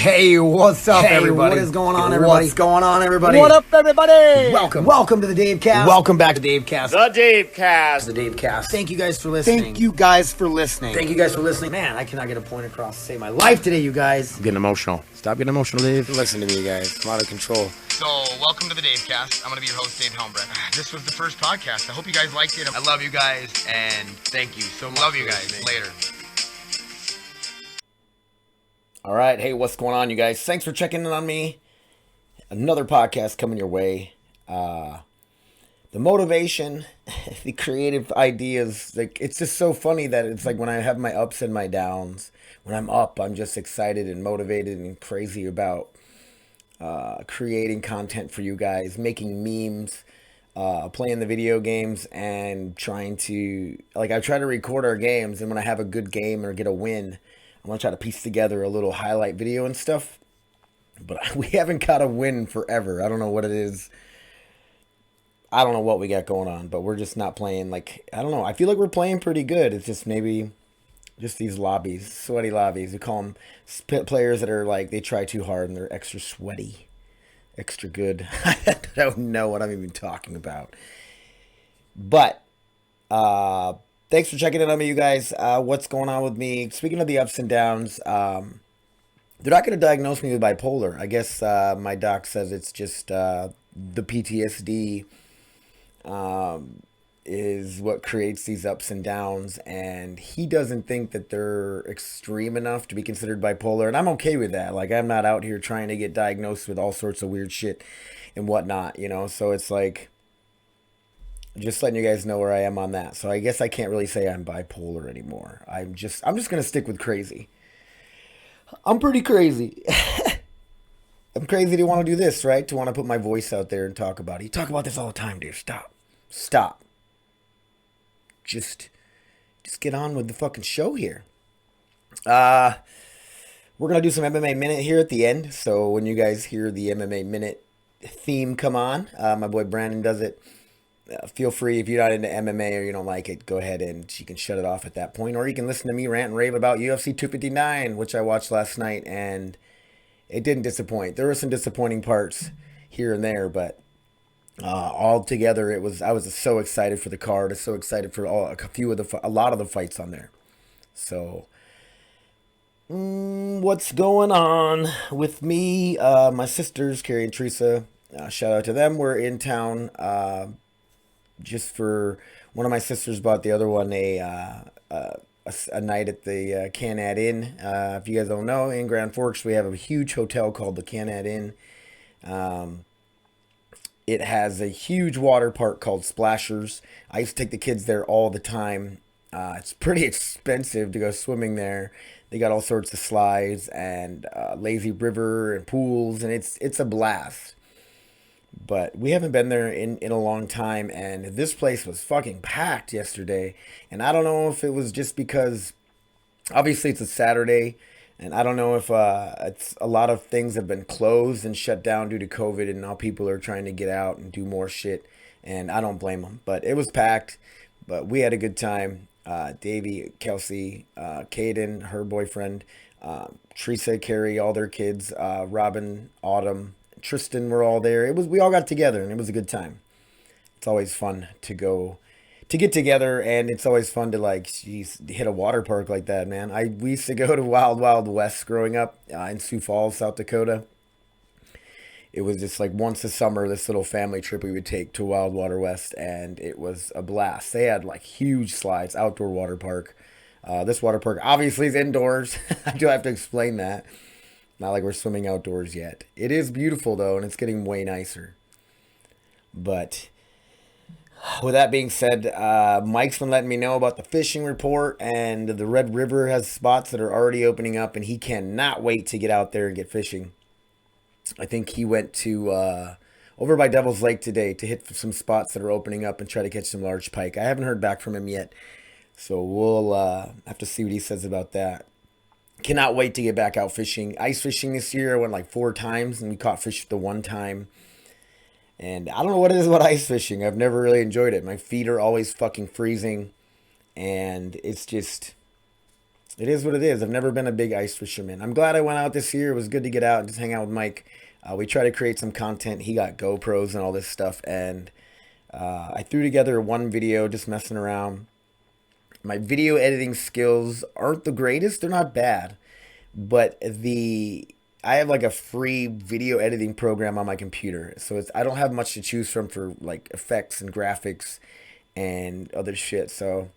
Hey, what's up, everybody? What is going on, everybody? What's going on, everybody? What up, everybody? Welcome to the Dave Cast. Welcome back to Dave Cast. The Dave Cast. The Dave Cast. Thank you guys for listening. Thank you guys for listening. Man, I cannot get a point across to save my life today, you guys. I'm getting emotional. Stop getting emotional, Dave. Listen to me, guys. I'm out of control. So, welcome to the Dave Cast. I'm going to be your host, Dave Helmbrecht. This was the first podcast. I hope you guys liked it. I love you guys, and thank you so much. Love you guys. Later. All right. Hey, what's going on, you guys? Thanks for checking in on me. Another podcast coming your way. The motivation, the creative ideas, like it's just so funny that it's like when I have my ups and my downs, when I'm up, I'm just excited and motivated and crazy about creating content for you guys, making memes, playing the video games, and trying to, like, I try to record our games, and when I have a good game or get a win, I'm going to try to piece together a little highlight video and stuff. But we haven't got a win forever. I don't know what it is. I don't know what we got going on, but we're just not playing, like, I don't know. I feel like we're playing pretty good. It's just maybe just these lobbies, sweaty lobbies. We call them players that are like, they try too hard and they're extra sweaty, extra good. I don't know what I'm even talking about. But, thanks for checking in on me, you guys. What's going on with me? Speaking of the ups and downs, they're not going to diagnose me with bipolar. I guess my doc says it's just the PTSD is what creates these ups and downs, and he doesn't think that they're extreme enough to be considered bipolar, and I'm okay with that. Like, I'm not out here trying to get diagnosed with all sorts of weird shit and whatnot, you know? So it's like, just letting you guys know where I am on that. So I guess I can't really say I'm bipolar anymore. I'm just going to stick with crazy. I'm pretty crazy. I'm crazy to want to do this, right? To want to put my voice out there and talk about it. You talk about this all the time, dude. Stop. Just get on with the fucking show here. We're going to do some MMA Minute here at the end. So when you guys hear the MMA Minute theme come on, my boy Brandon does it. Feel free, if you're not into MMA or you don't like it, go ahead and you can shut it off at that point. Or you can listen to me rant and rave about UFC 259, which I watched last night, and it didn't disappoint. There were some disappointing parts here and there, but all together, I was so excited for the card. I was so excited for a lot of the fights on there. So, what's going on with me? My sisters, Carrie and Teresa, shout out to them. We're in town. Just for one of my sisters bought the other one a night at the Canad Inn. If you guys don't know, in Grand Forks we have a huge hotel called the Canad Inn. It has a huge water park called Splashers. I used to take the kids there all the time. It's pretty expensive to go swimming there. They got all sorts of slides and lazy river and pools, and it's a blast. But we haven't been there in a long time, and this place was fucking packed yesterday. And I don't know if it was just because, obviously it's a Saturday, and I don't know if it's a lot of things have been closed and shut down due to COVID, and now people are trying to get out and do more shit, and I don't blame them. But it was packed, but we had a good time. Davey, Kelsey, Caden, her boyfriend, Teresa, Carrie, all their kids, Robin, Autumn, Tristan were all there. We all got together, and it was a good time. It's always fun to get together, and it's always fun to hit a water park like that, man. We used to go to Wild Wild West growing up in Sioux Falls, South Dakota. It was just like once a summer, this little family trip we would take to Wild Water West, and it was a blast. They had like huge slides, outdoor water park. This water park obviously is indoors. I do have to explain that. Not like we're swimming outdoors yet. It is beautiful, though, and it's getting way nicer. But with that being said, Mike's been letting me know about the fishing report, and the Red River has spots that are already opening up, and he cannot wait to get out there and get fishing. I think he went to over by Devil's Lake today to hit some spots that are opening up and try to catch some large pike. I haven't heard back from him yet, so we'll have to see what he says about that. Cannot wait to get back out fishing. Ice fishing this year, I went like 4 times, and we caught fish the one time. And I don't know what it is about ice fishing. I've never really enjoyed it. My feet are always fucking freezing, and it's just, It is what it is. I've never been a big ice fisherman. I'm glad I went out this year. It was good to get out and just hang out with Mike. We tried to create some content. He got GoPros and all this stuff, and I threw together one video just messing around. My video editing skills aren't the greatest. They're not bad, but I have like a free video editing program on my computer, so I don't have much to choose from for like effects and graphics and other shit. So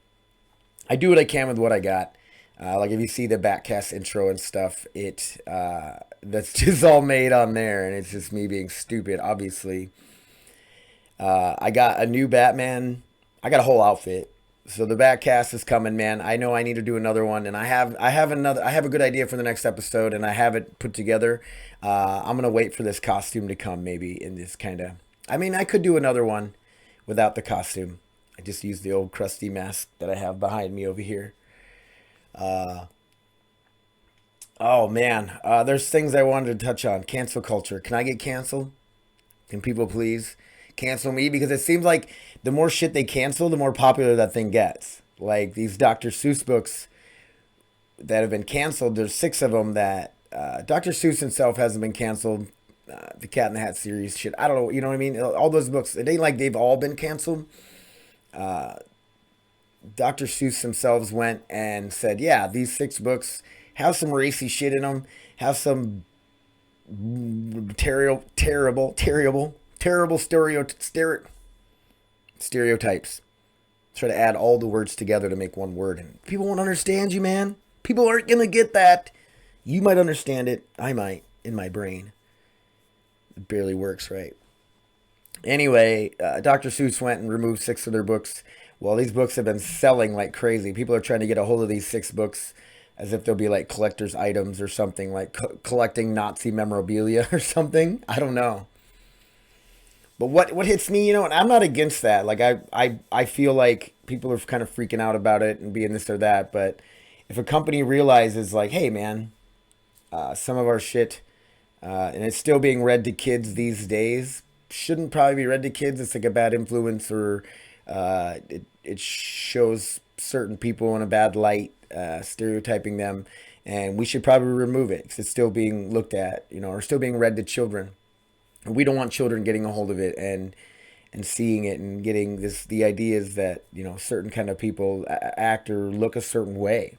I do what I can with what I got. Like if you see the Backcast intro and stuff, that's just all made on there, and it's just me being stupid, obviously. I got a new Batman. I got a whole outfit. So the Backcast is coming, man. I know I need to do another one, and I have a good idea for the next episode, and I have it put together. I'm gonna wait for this costume to come, maybe in this kind of. I mean, I could do another one without the costume. I just use the old crusty mask that I have behind me over here. Oh man, there's things I wanted to touch on. Cancel culture. Can I get canceled? Can people please cancel me? Because it seems like the more shit they cancel, the more popular that thing gets. Like these Dr. Seuss books that have been canceled, there's 6 of them that Dr. Seuss himself hasn't been canceled. The Cat in the Hat series, shit. I don't know, you know what I mean? All those books, it ain't like they've all been canceled. Dr. Seuss themselves went and said, yeah, these 6 books have some racy shit in them, have some terrible stereotypes. Try to add all the words together to make one word, and people won't understand you, man. People aren't gonna get that. You might understand it. I might, in my brain. It barely works right. Anyway, Dr. Seuss went and removed 6 of their books. Well, these books have been selling like crazy. People are trying to get a hold of these 6 books as if they'll be like collector's items or something, like collecting Nazi memorabilia or something. I don't know. But what hits me, and I'm not against that. Like I feel like people are kind of freaking out about it and being this or that. But if a company realizes like, hey man, some of our shit, and it's still being read to kids these days, shouldn't probably be read to kids. It's like a bad influence, or it shows certain people in a bad light, stereotyping them, and we should probably remove it because it's still being looked at, or still being read to children. We don't want children getting a hold of it and seeing it and getting the ideas that certain kind of people act or look a certain way.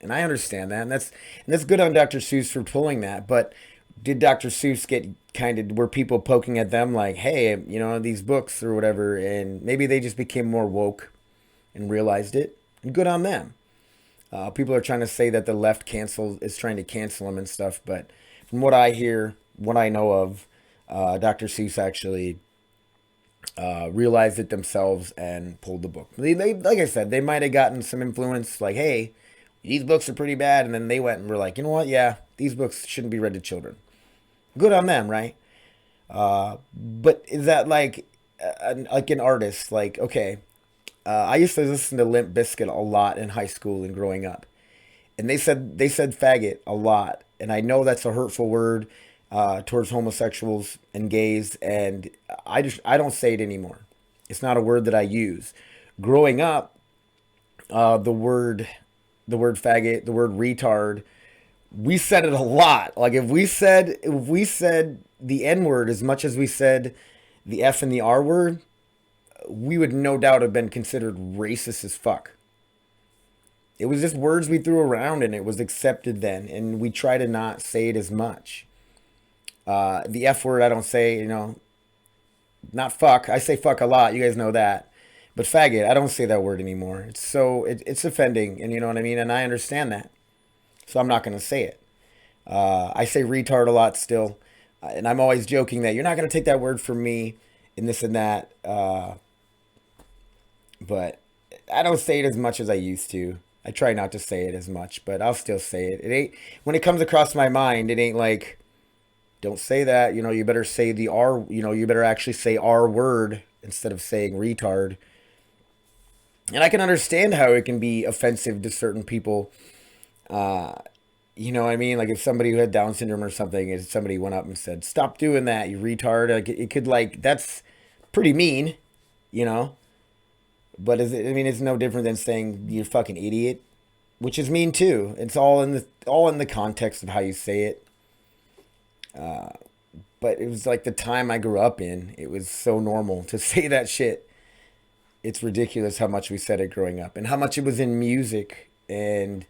And I understand that, and that's good on Dr. Seuss for pulling that. But did Dr. Seuss get were people poking at them like, hey, these books or whatever, and maybe they just became more woke and realized it, and good on them. People are trying to say that the left is trying to cancel them and stuff, but from what I hear, what I know of, Dr. Seuss actually realized it themselves and pulled the book. They like I said, they might have gotten some influence, like, hey, these books are pretty bad, and then they went and were like, you know what, yeah, these books shouldn't be read to children. Good on them, right? But is that like an artist? Like, okay, I used to listen to Limp Bizkit a lot in high school and growing up, and they said faggot a lot, and I know that's a hurtful word towards homosexuals and gays, and I don't say it anymore. It's not a word that I use. Growing up, the word faggot, the word retard, we said it a lot. Like if we said the N word as much as we said the F and the R word, we would no doubt have been considered racist as fuck. It was just words we threw around, and it was accepted then, and we try to not say it as much. The F word I don't say, not fuck. I say fuck a lot. You guys know that. But faggot, I don't say that word anymore. It's offending, and you know what I mean? And I understand that. So I'm not going to say it. I say retard a lot still. And I'm always joking that you're not going to take that word from me and this and that. But I don't say it as much as I used to. I try not to say it as much, but I'll still say it. It ain't, when it comes across my mind, it ain't like, don't say that. You better say the R, you better actually say R word instead of saying retard. And I can understand how it can be offensive to certain people. You know what I mean? Like if somebody who had Down syndrome or something, if somebody went up and said, stop doing that, you retard. Like it could that's pretty mean, But it's no different than saying you fucking idiot. which is mean too. It's all in the context of how you say it. But it was like the time I grew up in. It was so normal to say that shit. It's ridiculous how much we said it growing up and how much it was in music. And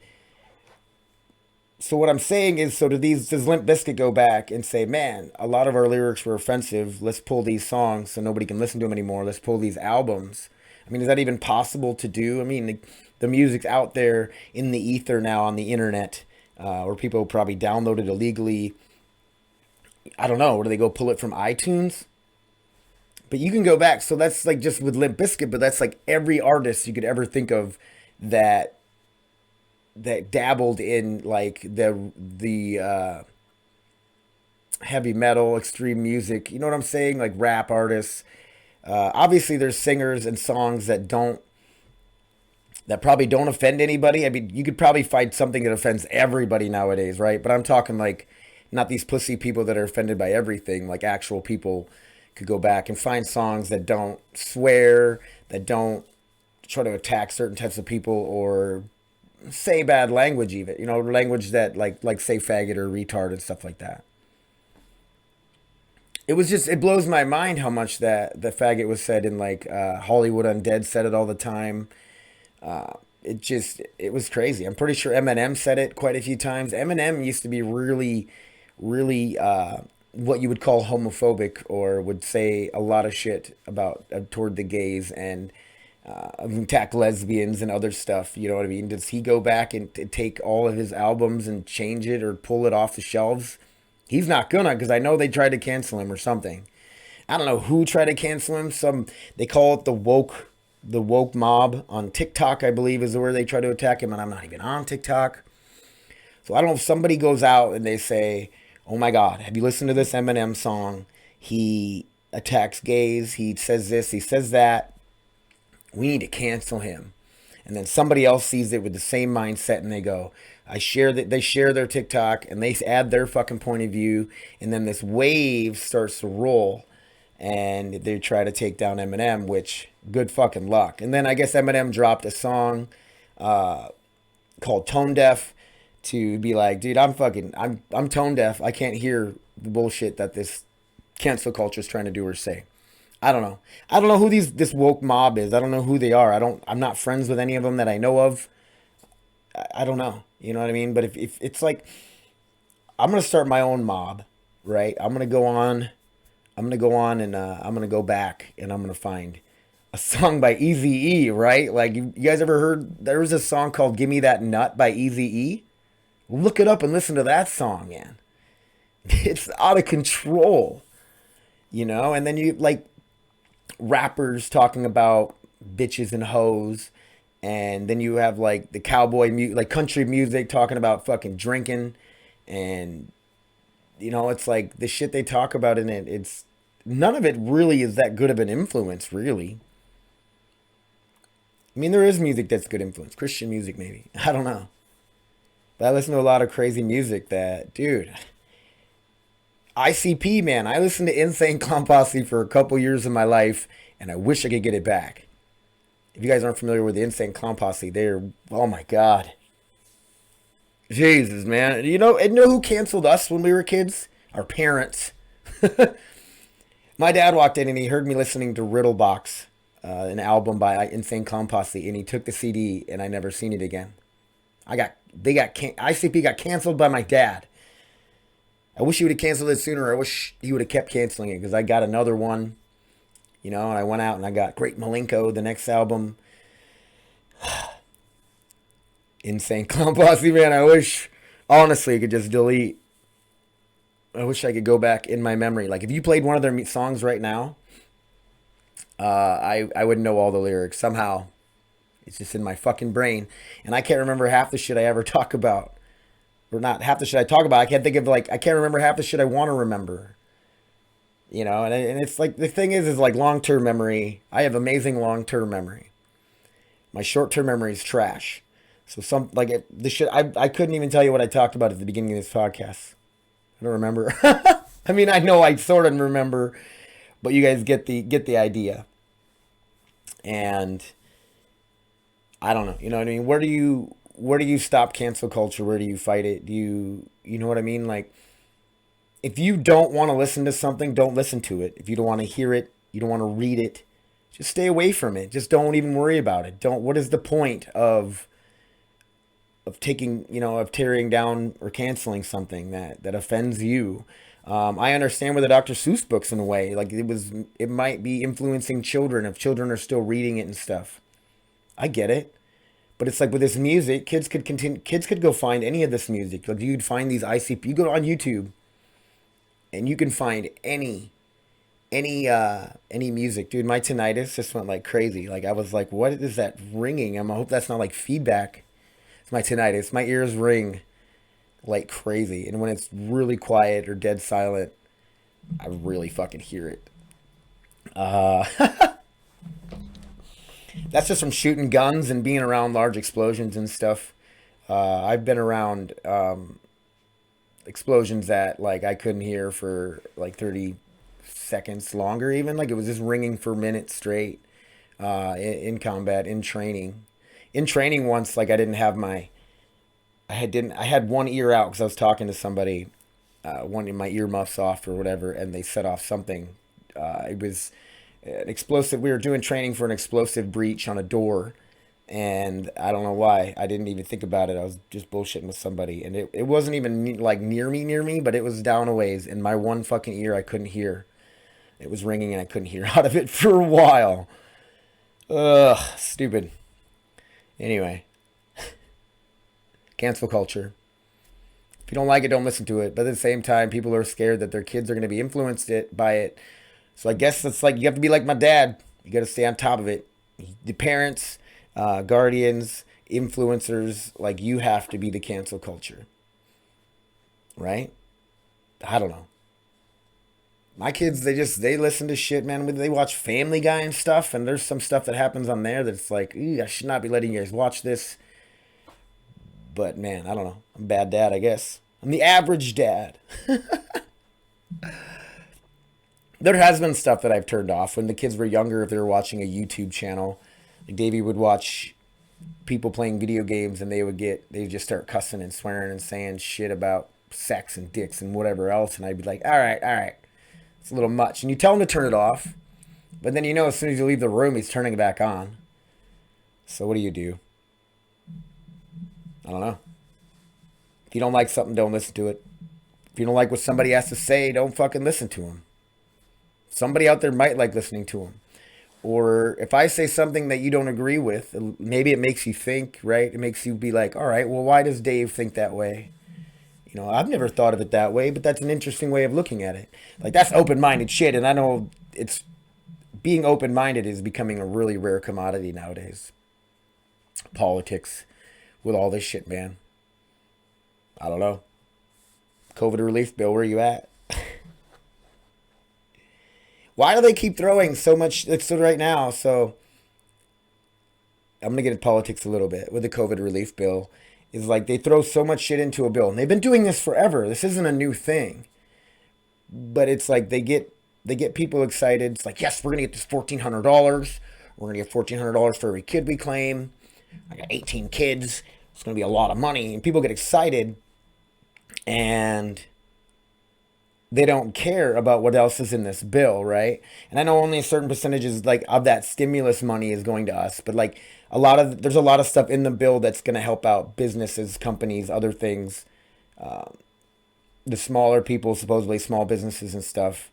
so what I'm saying is, does Limp Bizkit go back and say, man, a lot of our lyrics were offensive. Let's pull these songs so nobody can listen to them anymore. Let's pull these albums. I mean, is that even possible to do? I mean, the music's out there in the ether now on the internet, where people probably download it illegally. I don't know. Where do they go pull it from iTunes? But you can go back. So that's like just with Limp Bizkit, but that's like every artist you could ever think of that dabbled in like the heavy metal, extreme music. You know what I'm saying? Like rap artists. Obviously, there's singers and songs that probably don't offend anybody. I mean, you could probably find something that offends everybody nowadays, right? But I'm talking like not these pussy people that are offended by everything. Like actual people could go back and find songs that don't swear, that don't try to attack certain types of people or say bad language even. You know, language that like say faggot or retard and stuff like that. It blows my mind how much that the faggot was said in like Hollywood Undead said it all the time. It was crazy. I'm pretty sure Eminem said it quite a few times. Eminem used to be really, really what you would call homophobic, or would say a lot of shit about toward the gays and attack lesbians and other stuff. You know what I mean? Does he go back and take all of his albums and change it or pull it off the shelves? He's not gonna, because I know they tried to cancel him or something. I don't know who tried to cancel him. They call it the woke mob on TikTok, I believe, is where they try to attack him, and I'm not even on TikTok. So I don't know if somebody goes out and they say, oh my God, have you listened to this Eminem song? He attacks gays, he says this, he says that. We need to cancel him. And then somebody else sees it with the same mindset and they go, they share their TikTok and they add their fucking point of view. And then this wave starts to roll and they try to take down Eminem, which good fucking luck. And then I guess Eminem dropped a song called Tone Deaf to be like, dude, I'm tone deaf. I can't hear the bullshit that this cancel culture is trying to do or say. I don't know. I don't know who this woke mob is. I don't know who they are. I'm not friends with any of them that I know of. I don't know. You know what I mean? But if it's like, I'm going to start my own mob, right? I'm going to go on and I'm going to go back and I'm going to find a song by Eazy-E, right? Like, you guys ever heard, there was a song called Gimme That Nut by Eazy-E? Look it up and listen to that song, man. It's out of control, you know? And then you, like, rappers talking about bitches and hoes, and then you have like the like country music talking about fucking drinking, and you know, it's like the shit they talk about in it, it's none of it really is that good of an influence, really. I mean, there is music that's good influence, Christian music maybe, I don't know, but I listen to a lot of crazy music that, dude, ICP, man. I listened to Insane Clown Posse for a couple years of my life, and I wish I could get it back. If you guys aren't familiar with the Insane Clown Posse, they're, oh my God. Jesus, man. You know who canceled us when we were kids? Our parents. My dad walked in and he heard me listening to Riddlebox, an album by Insane Clown Posse, and he took the CD, and I never seen it again. ICP got canceled by my dad. I wish he would have canceled it sooner. I wish he would have kept canceling it, because I got another one, you know, and I went out and I got Great Malenko, the next album. Insane Clown Posse, man. I wish, honestly, I could just delete. I wish I could go back in my memory. Like, if you played one of their songs right now, I would know all the lyrics. Somehow, it's just in my fucking brain. And I can't remember half the shit I ever talk about. Or not half the shit I talk about. I can't think of, like, I can't remember half the shit I want to remember. You know, and it's like, the thing is like long-term memory. I have amazing long-term memory. My short-term memory is trash. So the shit, I couldn't even tell you what I talked about at the beginning of this podcast. I don't remember. I mean, I know I sort of remember, but you guys get the idea. And I don't know. You know what I mean? where do you stop cancel culture? Where do you fight it? You know what I mean? Like, if you don't want to listen to something, don't listen to it. If you don't want to hear it, you don't want to read it, just stay away from it. Just don't even worry about it. What is the point of taking, of tearing down or canceling something that offends you? I understand with the Dr. Seuss books in a way, like it might be influencing children if children are still reading it and stuff. I get it. But it's like with this music, kids could go find any of this music. Like you'd find these ICP, you go on YouTube and you can find any music. Dude, my tinnitus just went like crazy. Like I was like, what is that ringing? I hope that's not like feedback. It's my tinnitus. My ears ring like crazy. And when it's really quiet or dead silent, I really fucking hear it. That's just from shooting guns and being around large explosions and stuff. I've been around explosions that like I couldn't hear for like 30 seconds longer even. Like it was just ringing for minutes straight in combat, in training. In training once, like I didn't have I had one ear out because I was talking to somebody, one of my earmuffs off or whatever, and they set off something. It was an explosive. We were doing training for an explosive breach on a door, and I don't know why. I didn't even think about it. I was just bullshitting with somebody, and it wasn't even like near me, but it was down a ways, and my one fucking ear I couldn't hear. It was ringing, and I couldn't hear out of it for a while. Ugh, stupid. Anyway. Cancel culture. If you don't like it, don't listen to it. But at the same time, people are scared that their kids are going to be influenced by it. So I guess it's like you have to be like my dad. You got to stay on top of it. The parents, guardians, influencers, like you have to be the cancel culture. Right? I don't know. My kids, they listen to shit, man. They watch Family Guy and stuff. And there's some stuff that happens on there that's like, I should not be letting you guys watch this. But man, I don't know. I'm a bad dad, I guess. I'm the average dad. There has been stuff that I've turned off when the kids were younger. If they were watching a YouTube channel, like Davey would watch people playing video games, and they'd just start cussing and swearing and saying shit about sex and dicks and whatever else, and I'd be like, all right, it's a little much. And you tell him to turn it off, but then as soon as you leave the room, he's turning it back on. So what do? I don't know. If you don't like something, don't listen to it. If you don't like what somebody has to say, don't fucking listen to them. Somebody out there might like listening to them. Or if I say something that you don't agree with, maybe it makes you think, right? It makes you be like, all right, well, why does Dave think that way? I've never thought of it that way, but that's an interesting way of looking at it. Like, that's open-minded shit, and I know being open-minded is becoming a really rare commodity nowadays. Politics with all this shit, man. I don't know. COVID relief bill, where you at? Why do they keep throwing so much? Like, so right now, I'm going to get into politics a little bit with the COVID relief bill. Is like they throw so much shit into a bill. And they've been doing this forever. This isn't a new thing. But it's like they get people excited. It's like, yes, we're going to get this $1,400. We're going to get $1,400 for every kid we claim. I got 18 kids. It's going to be a lot of money. And people get excited. And they don't care about what else is in this bill, right? And I know only a certain percentage like of that stimulus money is going to us, but like there's a lot of stuff in the bill that's going to help out businesses, companies, other things, the smaller people, supposedly small businesses and stuff.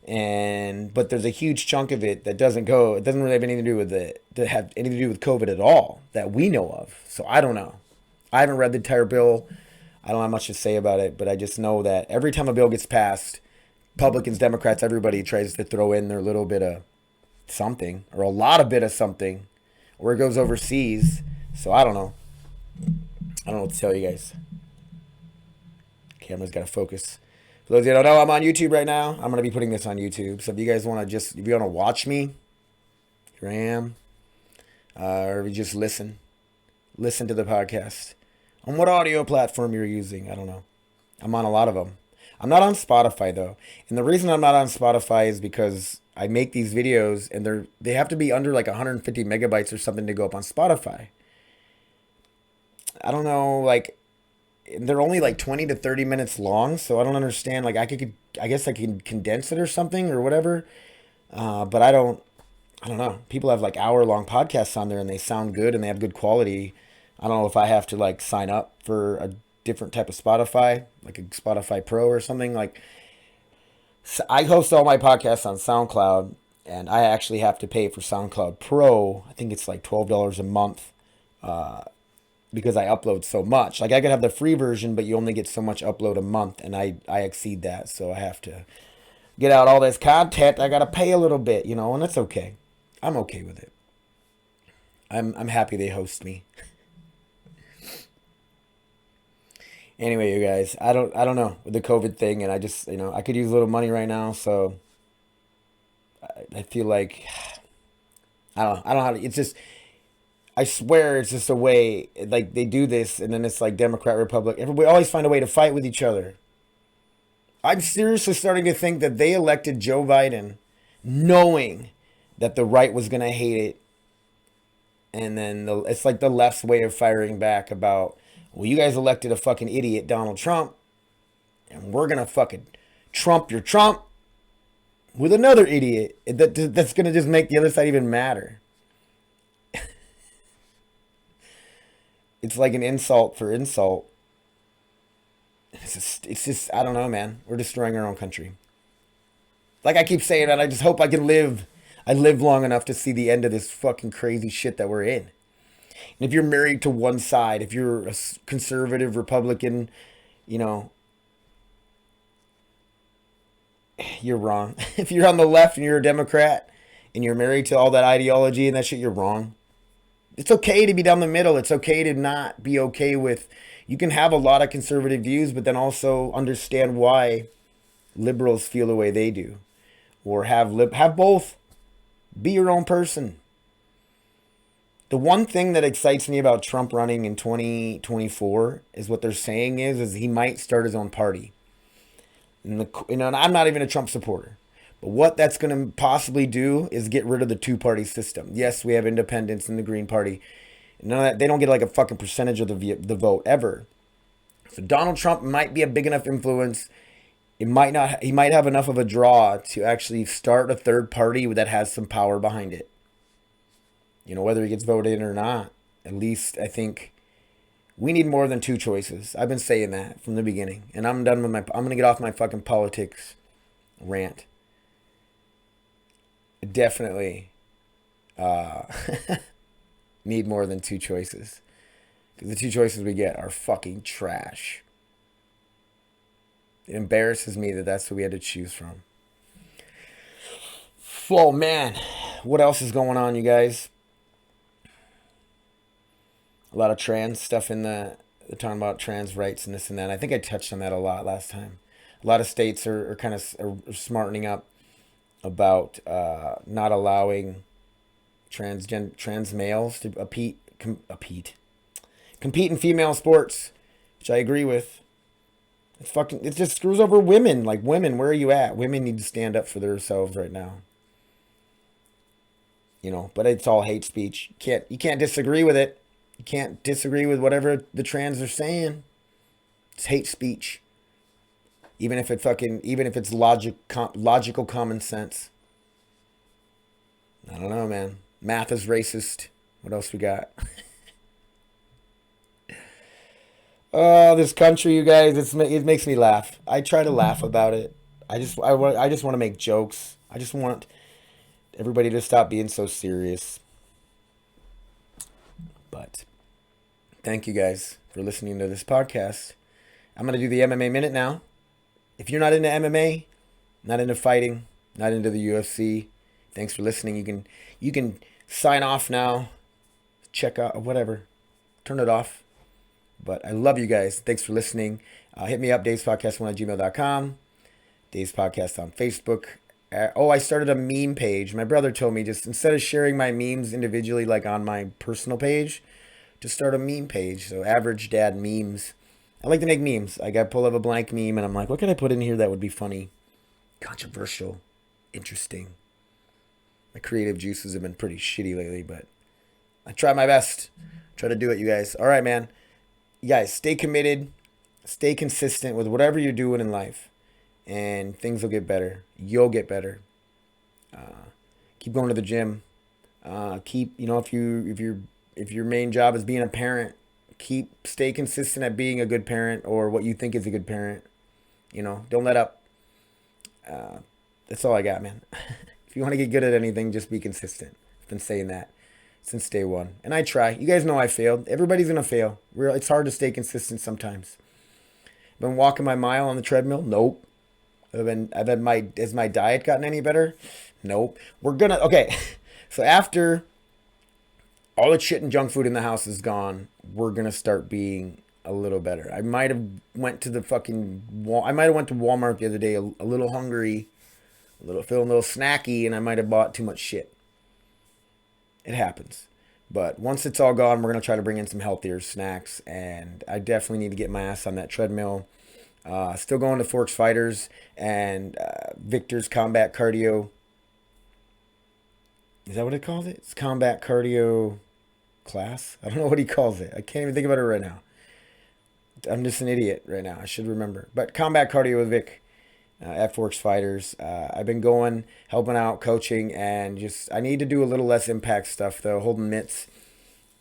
But there's a huge chunk of it that doesn't really have anything to do with COVID at all that we know of. So I don't know. I haven't read the entire bill. I don't have much to say about it, but I just know that every time a bill gets passed, Republicans, Democrats, everybody tries to throw in their little bit of something, or a lot of bit of something, or it goes overseas. So I don't know. I don't know what to tell you guys. Camera's got to focus. For those of you who don't know, I'm on YouTube right now. I'm going to be putting this on YouTube. So if you guys want to watch me, here I am. Or if you just listen to the podcast. On what audio platform you're using, I don't know. I'm on a lot of them. I'm not on Spotify, though. And the reason I'm not on Spotify is because I make these videos, and they have to be under like 150 megabytes or something to go up on Spotify. I don't know, like they're only like 20 to 30 minutes long, so I don't understand. Like I guess I can condense it or something or whatever. But I don't know. People have like hour-long podcasts on there and they sound good and they have good quality. I don't know if I have to like sign up for a different type of Spotify, like a Spotify Pro or something. Like I host all my podcasts on SoundCloud, and I actually have to pay for SoundCloud Pro. I think it's like $12 a month because I upload so much. Like I could have the free version, but you only get so much upload a month, and I exceed that, so I have to get out all this content. I gotta pay a little bit, and that's okay. I'm okay with it. I'm happy they host me. Anyway, you guys, I don't know with the COVID thing, and I just I could use a little money right now, so I feel like I don't know how to. It's just I swear it's just a way like they do this, and then it's like Democrat, Republic. Everybody always find a way to fight with each other. I'm seriously starting to think that they elected Joe Biden knowing that the right was gonna hate it, and then it's like the left's way of firing back about, well, you guys elected a fucking idiot, Donald Trump, and we're gonna fucking Trump your Trump with another idiot that's gonna just make the other side even madder. It's like an insult for insult. It's just I don't know, man. We're destroying our own country. Like I keep saying that, I just hope I can live. I live long enough to see the end of this fucking crazy shit that we're in. And if you're married to one side, if you're a conservative Republican, you're wrong. If you're on the left and you're a Democrat and you're married to all that ideology and that shit, you're wrong. It's okay to be down the middle. It's okay to not be okay with. You can have a lot of conservative views, but then also understand why liberals feel the way they do, or have both. Be your own person. The one thing that excites me about Trump running in 2024 is what they're saying is he might start his own party. And I'm not even a Trump supporter. But what that's going to possibly do is get rid of the two-party system. Yes, we have independents in the Green Party. None of that, they don't get like a fucking percentage of the vote ever. So Donald Trump might be a big enough influence. He might have enough of a draw to actually start a third party that has some power behind it. Whether he gets voted in or not. At least I think we need more than two choices. I've been saying that from the beginning. And I'm done with I'm going to get off my fucking politics rant. Definitely need more than two choices. Because the two choices we get are fucking trash. It embarrasses me that that's what we had to choose from. Oh, man. What else is going on, you guys? A lot of trans stuff in they're talking about trans rights and this and that. I think I touched on that a lot last time. A lot of states are kind of smartening up about not allowing trans males to compete in female sports, which I agree with. It just screws over women. Like, women, where are you at? Women need to stand up for themselves right now. But it's all hate speech. You can't disagree with it. You can't disagree with whatever the trans are saying. It's hate speech. Even if it's logical common sense. I don't know, man. Math is racist. What else we got? Oh, this country, you guys, it makes me laugh. I try to laugh about it. I just want to make jokes. I just want everybody to stop being so serious. But thank you guys for listening to this podcast. I'm going to do the MMA Minute now. If you're not into MMA, not into fighting, not into the UFC, thanks for listening. You can sign off now. Check out whatever. Turn it off. But I love you guys. Thanks for listening. Hit me up, davespodcast1@gmail.com. Dave's Podcast on Facebook. I started a meme page. My brother told me just instead of sharing my memes individually like on my personal page, just start a meme page. So Average Dad Memes. I like to make memes. I got pull up a blank meme and I'm like, what can I put in here that would be funny? Controversial. Interesting. My creative juices have been pretty shitty lately, but I try my best. Try to do it, you guys. All right, man. you guys, stay committed, stay consistent with whatever you're doing in life, and things will get better. You'll get better. Keep going to the gym. Keep, if your main job is being a parent, stay consistent at being a good parent or what you think is a good parent. Don't let up. That's all I got, man. If you want to get good at anything, just be consistent. I've been saying that since day one, and I try. You guys know I failed. Everybody's gonna fail. It's hard to stay consistent sometimes. Been walking my mile on the treadmill? Nope. Has my diet gotten any better? Nope. Okay. So after all the shit and junk food in the house is gone, we're gonna start being a little better. I might have went to Walmart the other day, a little hungry, feeling a little snacky, and I might have bought too much shit. It happens. But once it's all gone, we're gonna try to bring in some healthier snacks, and I definitely need to get my ass on that treadmill. Still going to Forks Fighters and Victor's Combat Cardio. Is that what it calls it? It's Combat Cardio class? I don't know what he calls it. I can't even think about it right now. I'm just an idiot right now. I should remember. But Combat Cardio with Vic at Forks Fighters. I've been going, helping out, coaching, and I need to do a little less impact stuff, though, holding mitts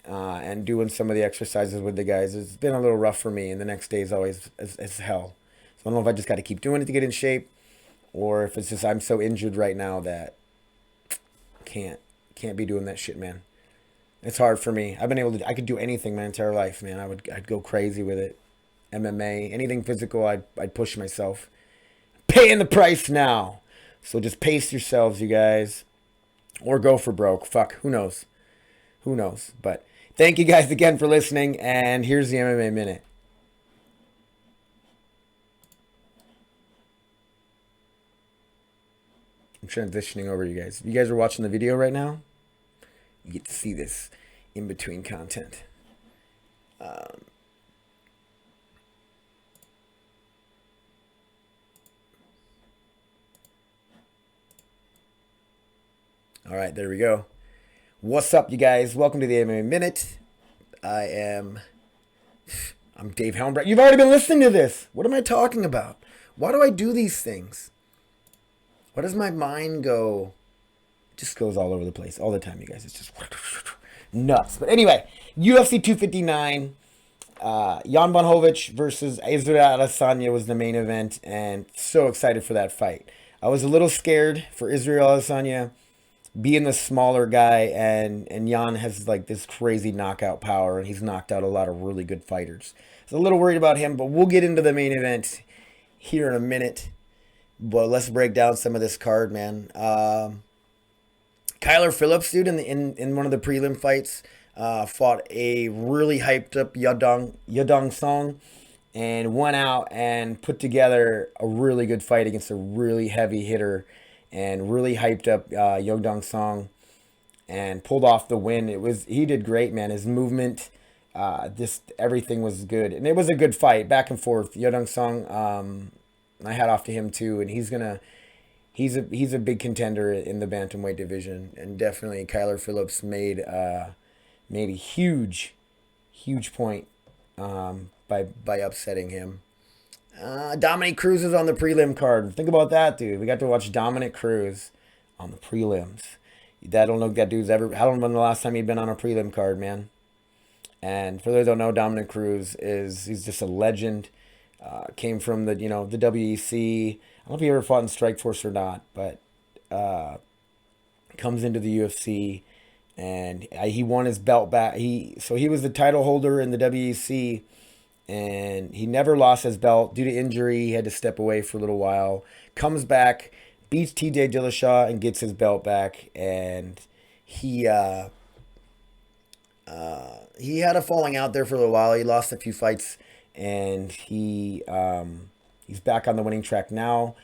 and doing some of the exercises with the guys. It's been a little rough for me, and the next day is always as hell. So I don't know if I just got to keep doing it to get in shape, or if it's just I'm so injured right now that can't be doing that shit, man. It's hard for me. I could do anything my entire life, man. I'd go crazy with it. MMA, anything physical, I'd push myself. Paying the price now. So just pace yourselves, you guys. Or go for broke. Fuck, who knows? Who knows? But thank you guys again for listening, and here's the MMA Minute. I'm transitioning over, you guys. You guys are watching the video right now? You get to see this in-between content. All right, there we go. What's up, you guys? Welcome to the MMA Minute. I'm Dave Helmbrecht. You've already been listening to this. What am I talking about? Why do I do these things? Why does my mind go? It just goes all over the place all the time, you guys. It's just nuts. But anyway, UFC 259. Jan Blachowicz versus Israel Adesanya was the main event, and so excited for that fight. I was a little scared for Israel Adesanya being the smaller guy, and Jan has like this crazy knockout power, and he's knocked out a lot of really good fighters. So a little worried about him, but we'll get into the main event here in a minute. But let's break down some of this card, man. Kyler Phillips, dude, in one of the prelim fights, fought a really hyped up Yadong Song, and went out and put together a really good fight against a really heavy hitter, and really hyped up Yadong Song, and pulled off the win. He did great, man. His movement, just everything was good, and it was a good fight, back and forth. Yadong Song, I had off to him too, and he's a big contender in the bantamweight division, and definitely Kyler Phillips made a huge point by upsetting him. Dominic Cruz is on the prelim card. Think about that, dude. We got to watch Dominic Cruz on the prelims. I don't know if that dude's ever. I don't know when the last time he'd been on a prelim card, man. And for those who don't know, Dominic Cruz he's just a legend. Came from the WEC. I don't know if he ever fought in Strikeforce or not, but comes into the UFC, and he won his belt back. He was the title holder in the WEC, and he never lost his belt due to injury. He had to step away for a little while. Comes back, beats TJ Dillashaw, and gets his belt back. And he had a falling out there for a little while. He lost a few fights, and he's back on the winning track now.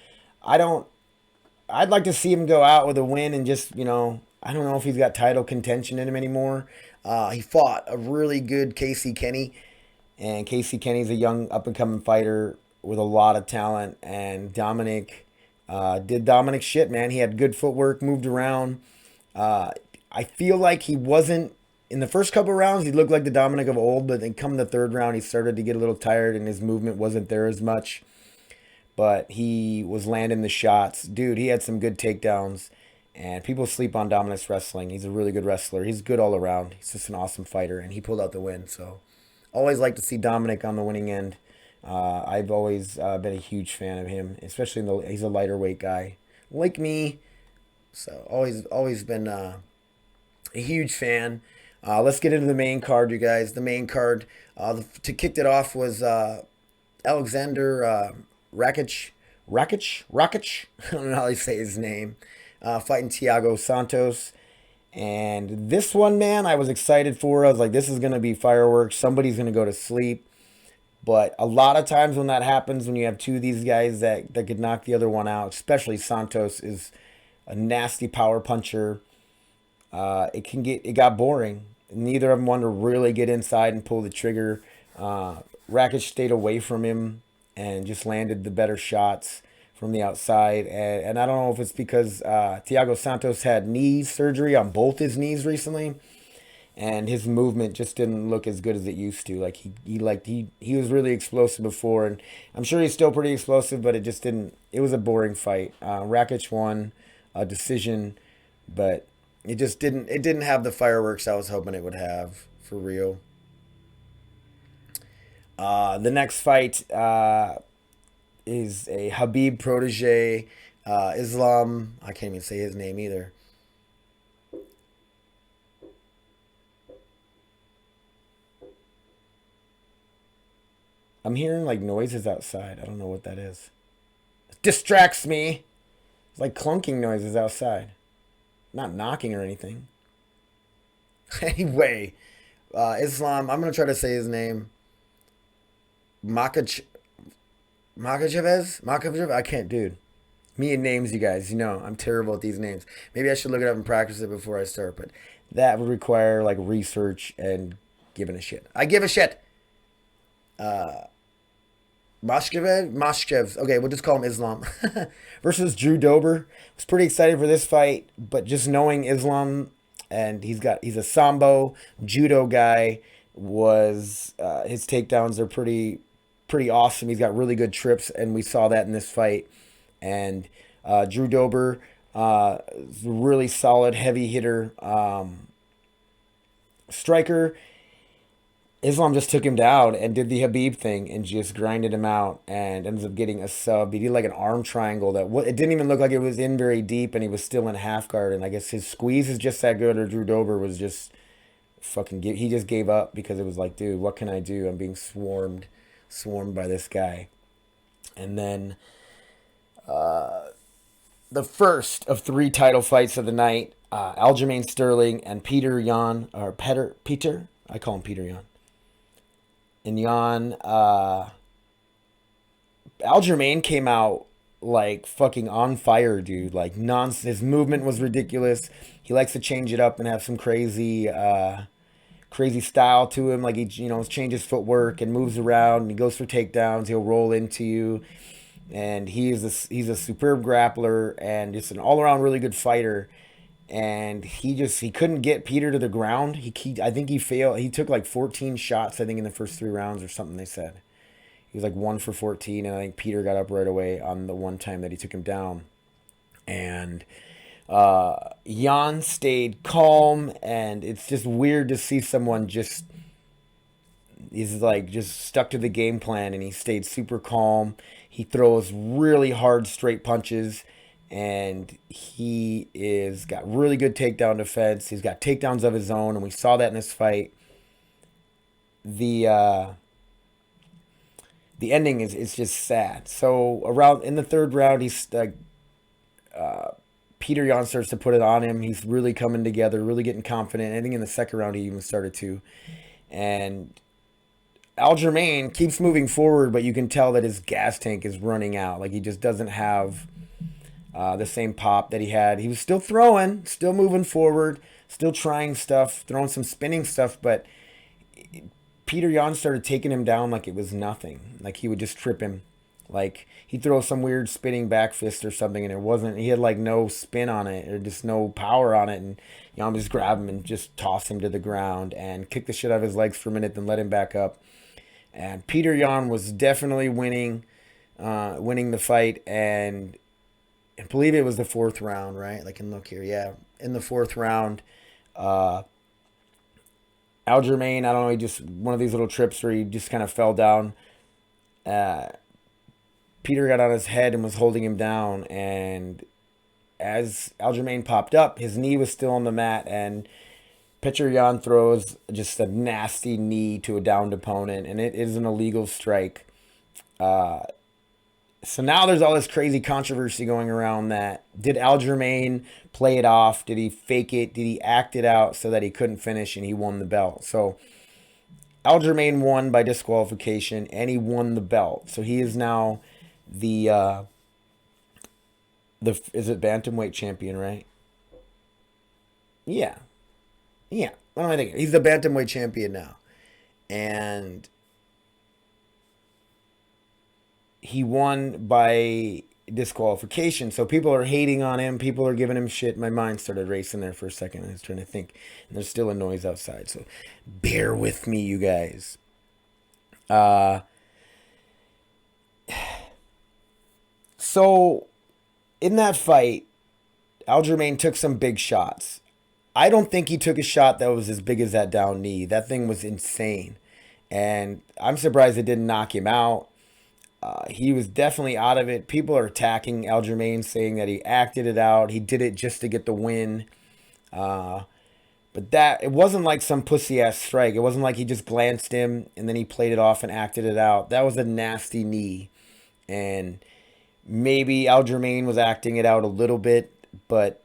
I'd like to see him go out with a win and just, I don't know if he's got title contention in him anymore. He fought a really good Casey Kenny, and Casey Kenny's a young up-and-coming fighter with a lot of talent, and Dominic did Dominic shit, man. He had good footwork, moved around. I feel like he wasn't in the first couple rounds, he looked like the Dominic of old, but then come the third round, he started to get a little tired and his movement wasn't there as much. But he was landing the shots. Dude, he had some good takedowns. And people sleep on Dominic's wrestling. He's a really good wrestler. He's good all around. He's just an awesome fighter, and he pulled out the win. So, always like to see Dominic on the winning end. I've always been a huge fan of him, especially he's a lighter weight guy like me. So, always been a huge fan. Let's get into the main card, you guys. The main card to kick it off was Alexander Rakic. I don't know how they say his name. Fighting Thiago Santos. And this one, man, I was excited for. I was like, this is going to be fireworks. Somebody's going to go to sleep. But a lot of times when that happens, when you have two of these guys that could knock the other one out, especially Santos is a nasty power puncher, it got boring. Neither of them wanted to really get inside and pull the trigger. Rakic stayed away from him and just landed the better shots from the outside. And I don't know if it's because Thiago Santos had knee surgery on both his knees recently, and his movement just didn't look as good as it used to. Like he was really explosive before, and I'm sure he's still pretty explosive, but it just didn't. It was a boring fight. Rakic won a decision, but it just didn't. It didn't have the fireworks I was hoping it would have for real. The next fight is a Habib protege, Islam. I can't even say his name either. I'm hearing like noises outside. I don't know what that is. It distracts me. It's like clunking noises outside. Not knocking or anything. Anyway, Islam. I'm going to try to say his name. Makachev? I can't, dude. Me and names, you guys. You know, I'm terrible at these names. Maybe I should look it up and practice it before I start, but that would require, like, research and giving a shit. I give a shit. Mashkev. Okay, we'll just call him Islam. Versus Drew Dober. I was pretty excited for this fight, but just knowing Islam, and he's a Sambo judo guy, was his takedowns are pretty awesome. He's got really good trips, and we saw that in this fight. And Drew Dober is a really solid, heavy hitter, striker. Islam just took him down and did the Habib thing and just grinded him out and ends up getting a sub. He did like an arm triangle it didn't even look like it was in very deep, and he was still in half guard. And I guess his squeeze is just that good, or Drew Dober was just he just gave up because it was like, dude, what can I do? I'm being swarmed by this guy. And then the first of 3 title fights of the night, Aljamain Sterling and Peter, I call him Peter Yan. And Yan, Aljamain came out like fucking on fire, dude. Like his movement was ridiculous. He likes to change it up and have some crazy style to him. Like he, changes footwork and moves around and he goes for takedowns. He'll roll into you. And he's a superb grappler and just an all-around really good fighter. And he couldn't get Peter to the ground. I think he failed. He took like 14 shots, I think, in the first 3 rounds or something they said. He was like 1 for 14, and I think Peter got up right away on the one time that he took him down. And Jan stayed calm, and it's just weird to see someone he's like just stuck to the game plan, and he stayed super calm. He throws really hard straight punches, and he is got really good takedown defense. He's got takedowns of his own, and we saw that in this fight. The ending is just sad. So around in the 3rd round, he's Peter Yan starts to put it on him. He's really coming together, really getting confident. I think in the 2nd round he even started to. And Aljamain keeps moving forward, but you can tell that his gas tank is running out. Like he just doesn't have the same pop that he had. He was still throwing, still moving forward, still trying stuff, throwing some spinning stuff, but Peter Yan started taking him down like it was nothing. Like he would just trip him Like, he'd throw some weird spinning back fist or something, and he had like no spin on it or just no power on it. And Jan would just grab him and just toss him to the ground and kick the shit out of his legs for a minute, then let him back up. And Peter Yan was definitely winning the fight. And I believe it was the 4th round, right? I can look here. Yeah, in the 4th round, Aljamain, I don't know, he just, one of these little trips where he just kind of fell down. Peter got on his head and was holding him down, and as Aljamain popped up, his knee was still on the mat, and Petr Yan throws just a nasty knee to a downed opponent, and it is an illegal strike. So now there's all this crazy controversy going around that. Did Aljamain play it off? Did he fake it? Did he act it out so that he couldn't finish and he won the belt? So Aljamain won by disqualification, and he won the belt. So he is now the is it bantamweight champion, right? Yeah. What am I thinking? He's the bantamweight champion now. And he won by disqualification. So people are hating on him. People are giving him shit. My mind started racing there for a second. I was trying to think. And there's still a noise outside. So bear with me, you guys. So in that fight, Aljamain took some big shots. I don't think he took a shot that was as big as that down knee. That thing was insane. And I'm surprised it didn't knock him out. He was definitely out of it. People are attacking Aljamain, saying that he acted it out. He did it just to get the win. But it wasn't like some pussy-ass strike. It wasn't like he just glanced him and then he played it off and acted it out. That was a nasty knee. And maybe Aljamain was acting it out a little bit, but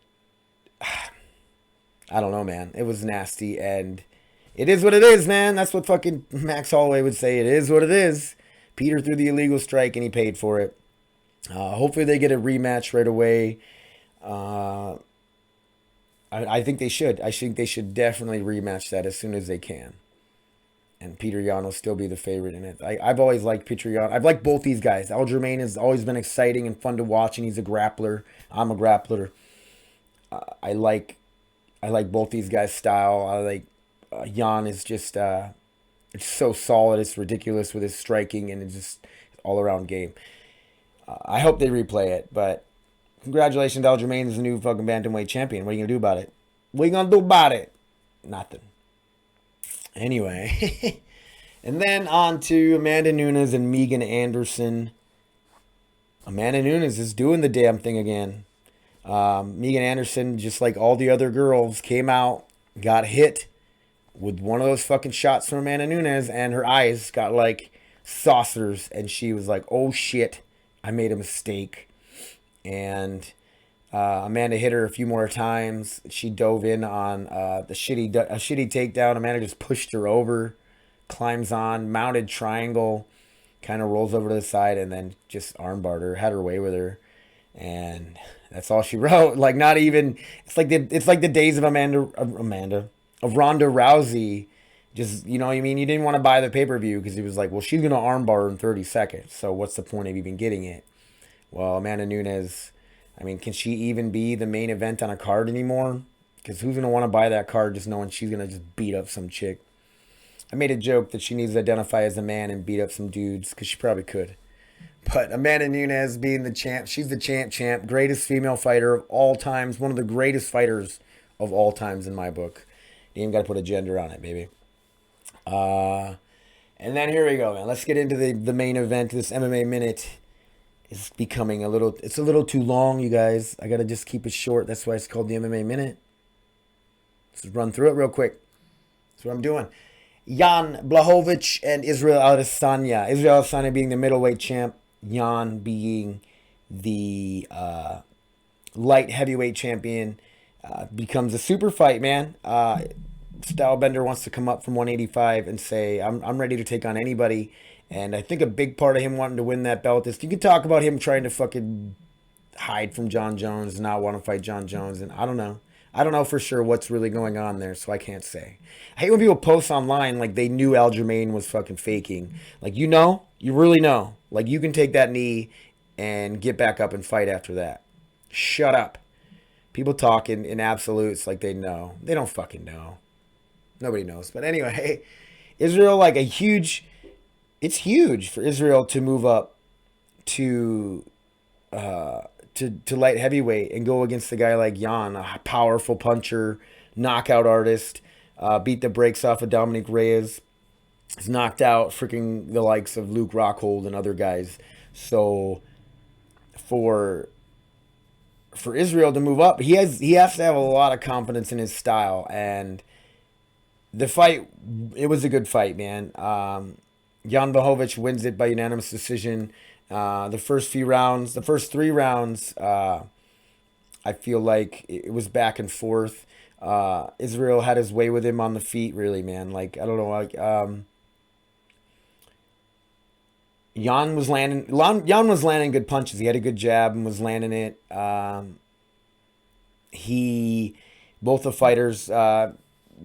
I don't know, man. It was nasty, and it is what it is, man. That's what fucking Max Holloway would say. It is what it is. Peter threw the illegal strike, and he paid for it. Hopefully they get a rematch right away. I think they should. I think they should definitely rematch that as soon as they can. And Peter Yan will still be the favorite in it. I've always liked Peter Yan. I've liked both these guys. Aljamain has always been exciting and fun to watch, and he's a grappler. I'm a grappler. I like both these guys' style. I like Yan is just it's so solid. It's ridiculous with his striking, and it's just all around game. I hope they replay it, but congratulations, Aljamain is the new fucking bantamweight champion. What are you gonna do about it? What are you gonna do about it? Nothing. Anyway, and then on to Amanda Nunes and Megan Anderson. Amanda Nunes is doing the damn thing again. Megan Anderson, just like all the other girls, came out, got hit with one of those fucking shots from Amanda Nunes, and her eyes got like saucers, and she was like, oh shit, I made a mistake. And Amanda hit her a few more times. She dove in on a shitty takedown. Amanda just pushed her over, climbs on, mounted triangle, kind of rolls over to the side, and then just armbarred her, had her way with her. And that's all she wrote. Like, not even, it's like the days of Ronda Rousey. Just, you know what I mean? You didn't want to buy the pay-per-view because he was like, well, she's going to armbar her in 30 seconds. So what's the point of even getting it? Well, Amanda Nunes, I mean, can she even be the main event on a card anymore? Because who's going to want to buy that card just knowing she's going to just beat up some chick? I made a joke that she needs to identify as a man and beat up some dudes because she probably could. But Amanda Nunes being the champ, she's the champ, greatest female fighter of all times, one of the greatest fighters of all times in my book. You ain't got to put a gender on it, baby. And then here we go, man. Let's get into the main event. This MMA Minute is becoming it's a little too long, you guys. I got to just keep it short. That's why it's called the MMA Minute. Let's run through it real quick. That's what I'm doing. Jan Blachowicz and Israel Adesanya. Israel Adesanya being the middleweight champ. Jan being the light heavyweight champion. Becomes a super fight, man. Stylebender wants to come up from 185 and say, I'm ready to take on anybody. And I think a big part of him wanting to win that belt is you can talk about him trying to fucking hide from John Jones and not want to fight John Jones. And I don't know. I don't know for sure what's really going on there, so I can't say. I hate when people post online like they knew Aljamain was fucking faking. Like, you know? You really know. Like, you can take that knee and get back up and fight after that. Shut up. People talk in absolutes like they know. They don't fucking know. Nobody knows. But anyway, Israel, like it's huge for Israel to move up to light heavyweight and go against a guy like Jan, a powerful puncher, knockout artist, beat the brakes off of Dominic Reyes. He's knocked out freaking the likes of Luke Rockhold and other guys. So for Israel to move up, he has to have a lot of confidence in his style. And the fight, it was a good fight, man. Jan Blachowicz wins it by unanimous decision. The first 3 rounds, I feel like it was back and forth. Israel had his way with him on the feet, really, man. Like, I don't know, like, Jan was landing good punches. He had a good jab and was landing it. Both the fighters,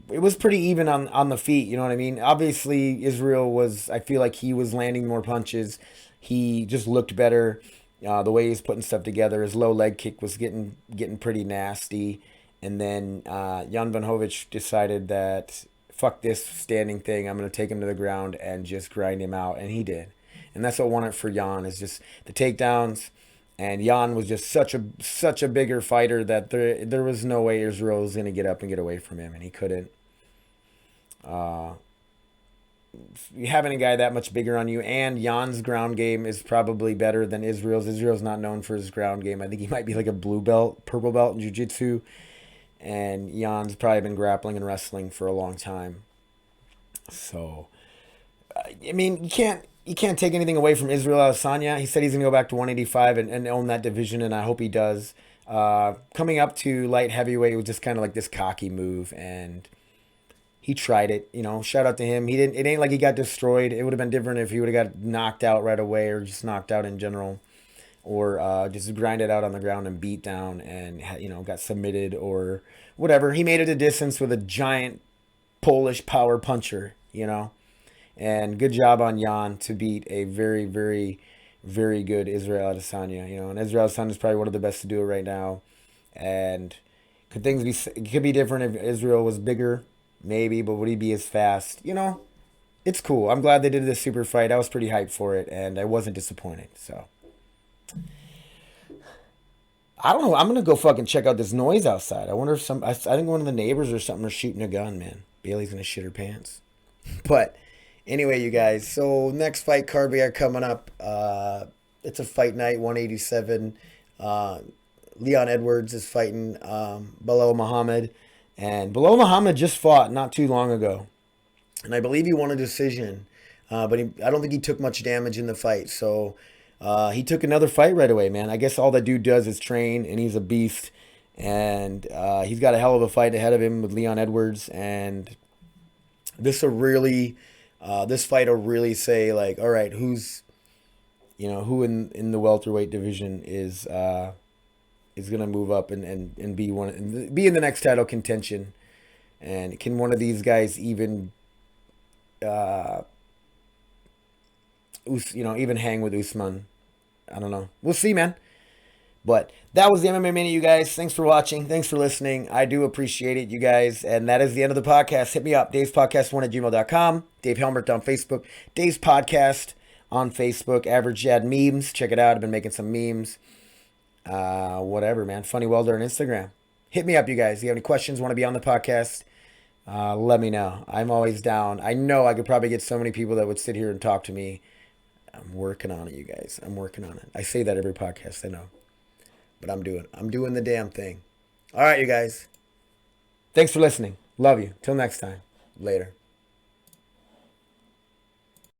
it was pretty even on the feet, you know what I mean? Obviously, I feel like he was landing more punches. He just looked better. The way he's putting stuff together, his low leg kick was getting pretty nasty. And then Jan Blachowicz decided that, fuck this standing thing, I'm going to take him to the ground and just grind him out. And he did. And that's what won it for Jan, is just the takedowns. And Jan was just such a bigger fighter that there was no way Israel was going to get up and get away from him, and he couldn't. Having a guy that much bigger on you, and Jan's ground game is probably better than Israel's. Israel's not known for his ground game. I think he might be like a purple belt in jiu-jitsu, and Jan's probably been grappling and wrestling for a long time. So, I mean, you can't take anything away from Israel Adesanya. He said he's going to go back to 185 and own that division, and I hope he does. Coming up to light heavyweight was just kind of like this cocky move, and he tried it. You know, shout out to him. It ain't like he got destroyed. It would have been different if he would have got knocked out right away, or just knocked out in general, or just grinded out on the ground and beat down and, you know, got submitted or whatever. He made it a distance with a giant Polish power puncher, you know. And good job on Jan to beat a very, very, very good Israel Adesanya. You know, and Israel Adesanya is probably one of the best to do it right now. And it could be different if Israel was bigger, maybe, but would he be as fast? You know, it's cool. I'm glad they did this super fight. I was pretty hyped for it, and I wasn't disappointed. So, I don't know. I'm gonna go fucking check out this noise outside. I wonder if I think one of the neighbors or something are shooting a gun, man. Bailey's gonna shit her pants. But anyway, you guys, so next fight card we got coming up, it's a fight night, 187. Leon Edwards is fighting Belal Muhammad. And Belal Muhammad just fought not too long ago. And I believe he won a decision. But I don't think he took much damage in the fight. So he took another fight right away, man. I guess all that dude does is train, and he's a beast. And he's got a hell of a fight ahead of him with Leon Edwards. And this fight will really say, like, all right, who in the welterweight division is gonna move up and be in the next title contention, and can one of these guys even even hang with Usman? I don't know. We'll see, man. But that was the MMA Minute, you guys. Thanks for watching. Thanks for listening. I do appreciate it, you guys. And that is the end of the podcast. Hit me up, davespodcast1@gmail.com. Dave Helmert on Facebook. Dave's Podcast on Facebook. Average Dad Memes. Check it out. I've been making some memes. Whatever, man. Funny Welder on Instagram. Hit me up, you guys. If you have any questions, want to be on the podcast, let me know. I'm always down. I know I could probably get so many people that would sit here and talk to me. I'm working on it, you guys. I'm working on it. I say that every podcast, I know. But I'm doing the damn thing. All right, you guys. Thanks for listening. Love you. Till next time. Later.